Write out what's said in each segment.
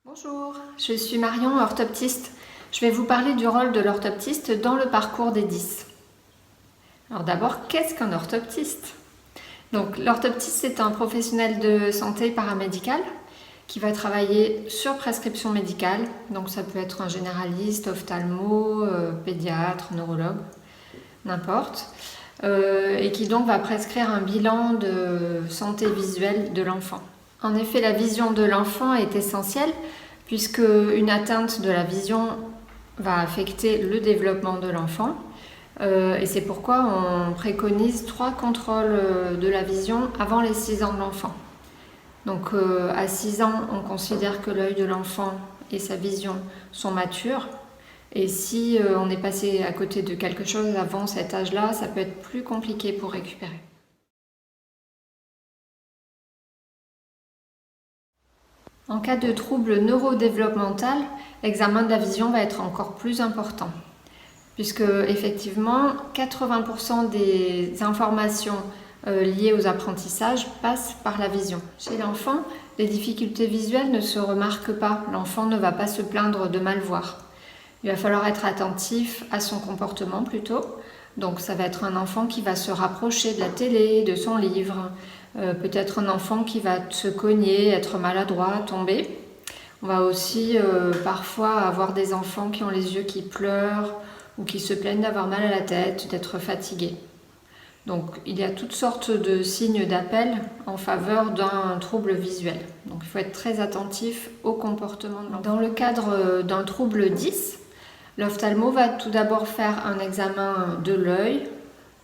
Bonjour, je suis Marion, orthoptiste. Je vais vous parler du rôle de l'orthoptiste dans le parcours des 10. Alors d'abord, qu'est-ce qu'un orthoptiste? Donc l'orthoptiste, c'est un professionnel de santé paramédical qui va travailler sur prescription médicale. Donc ça peut être un généraliste, ophtalmo, pédiatre, neurologue, n'importe. Et qui donc va prescrire un bilan de santé visuelle de l'enfant. En effet, la vision de l'enfant est essentielle puisque une atteinte de la vision va affecter le développement de l'enfant. Et c'est pourquoi on préconise 3 contrôles de la vision avant les 6 ans de l'enfant. Donc à 6 ans, on considère que l'œil de l'enfant et sa vision sont matures. Et si on est passé à côté de quelque chose avant cet âge-là, ça peut être plus compliqué pour récupérer. En cas de trouble neurodéveloppemental, l'examen de la vision va être encore plus important, puisque effectivement 80% des informations liées aux apprentissages passent par la vision. Chez l'enfant, les difficultés visuelles ne se remarquent pas, l'enfant ne va pas se plaindre de mal voir. Il va falloir être attentif à son comportement plutôt. Donc ça va être un enfant qui va se rapprocher de la télé, de son livre, peut-être un enfant qui va se cogner, être maladroit, tomber. On va aussi parfois avoir des enfants qui ont les yeux qui pleurent ou qui se plaignent d'avoir mal à la tête, d'être fatigués. Donc il y a toutes sortes de signes d'appel en faveur d'un trouble visuel. Donc il faut être très attentif au comportement de l'enfant. Dans le cadre d'un trouble 10, l'ophtalmo va tout d'abord faire un examen de l'œil,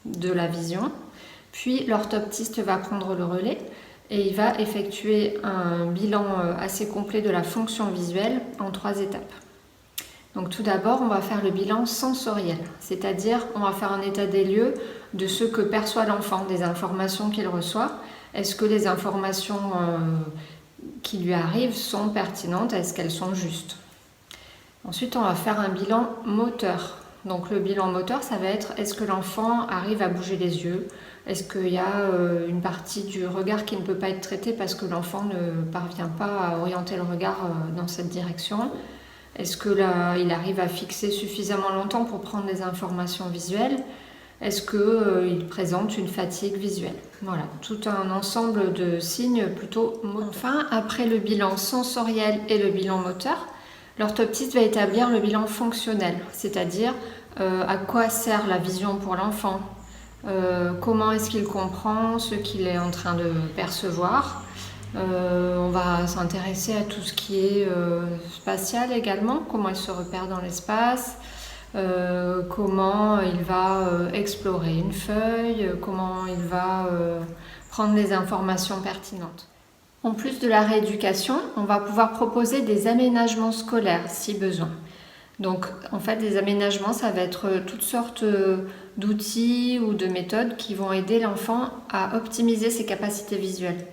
de la vision, puis l'orthoptiste va prendre le relais et il va effectuer un bilan assez complet de la fonction visuelle en 3 étapes. Donc tout d'abord, on va faire le bilan sensoriel, c'est-à-dire on va faire un état des lieux de ce que perçoit l'enfant, des informations qu'il reçoit. Est-ce que les informations qui lui arrivent sont pertinentes? Est-ce qu'elles sont justes? Ensuite, on va faire un bilan moteur. Donc le bilan moteur, ça va être est-ce que l'enfant arrive à bouger les yeux? Est-ce qu'il y a une partie du regard qui ne peut pas être traitée parce que l'enfant ne parvient pas à orienter le regard dans cette direction? Est-ce qu'il arrive à fixer suffisamment longtemps pour prendre des informations visuelles? Est-ce qu'il présente une fatigue visuelle? Voilà, tout un ensemble de signes plutôt moteurs. Enfin, après le bilan sensoriel et le bilan moteur, l'orthoptiste va établir le bilan fonctionnel, c'est-à-dire à quoi sert la vision pour l'enfant, comment est-ce qu'il comprend ce qu'il est en train de percevoir. On va s'intéresser à tout ce qui est spatial également, comment il se repère dans l'espace, comment il va explorer une feuille, comment il va prendre les informations pertinentes. En plus de la rééducation, on va pouvoir proposer des aménagements scolaires si besoin. Donc en fait, les aménagements, ça va être toutes sortes d'outils ou de méthodes qui vont aider l'enfant à optimiser ses capacités visuelles.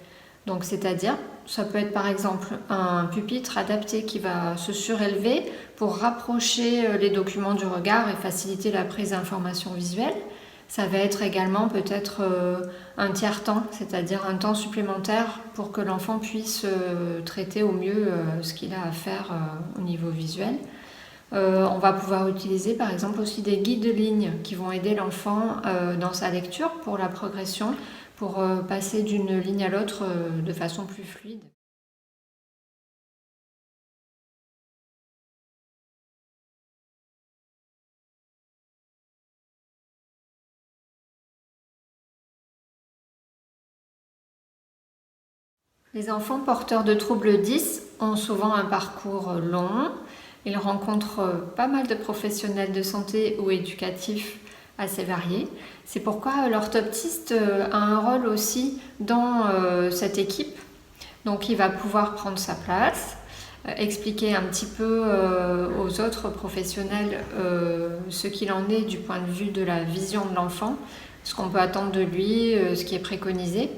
Donc c'est-à-dire, ça peut être par exemple un pupitre adapté qui va se surélever pour rapprocher les documents du regard et faciliter la prise d'informations visuelles. Ça va être également peut-être un tiers-temps, c'est-à-dire un temps supplémentaire pour que l'enfant puisse traiter au mieux ce qu'il a à faire au niveau visuel. On va pouvoir utiliser par exemple aussi des guides de ligne qui vont aider l'enfant dans sa lecture pour la progression, pour passer d'une ligne à l'autre de façon plus fluide. Les enfants porteurs de troubles 10 ont souvent un parcours long. Ils rencontrent pas mal de professionnels de santé ou éducatifs assez variés. C'est pourquoi l'orthoptiste a un rôle aussi dans cette équipe. Donc il va pouvoir prendre sa place, expliquer un petit peu aux autres professionnels ce qu'il en est du point de vue de la vision de l'enfant, ce qu'on peut attendre de lui, ce qui est préconisé.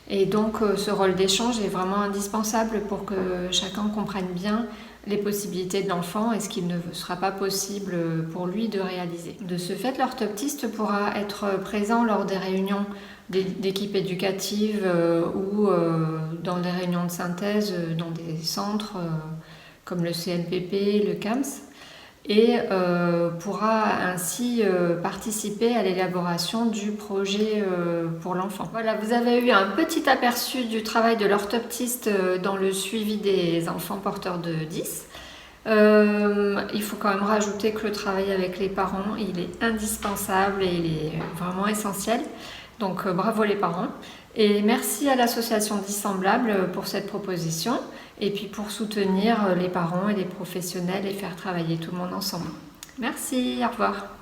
Et donc ce rôle d'échange est vraiment indispensable pour que chacun comprenne bien les possibilités de l'enfant et ce qu'il ne sera pas possible pour lui de réaliser. De ce fait, l'orthoptiste pourra être présent lors des réunions d'équipes éducatives ou dans des réunions de synthèse dans des centres comme le CNPP, le CAMS, et pourra ainsi participer à l'élaboration du projet pour l'enfant. Voilà, vous avez eu un petit aperçu du travail de l'orthoptiste dans le suivi des enfants porteurs de 10. Il faut quand même rajouter que le travail avec les parents, il est indispensable et il est vraiment essentiel. Donc bravo les parents. Et merci à l'association Dissemblables pour cette proposition et puis pour soutenir les parents et les professionnels et faire travailler tout le monde ensemble. Merci, au revoir.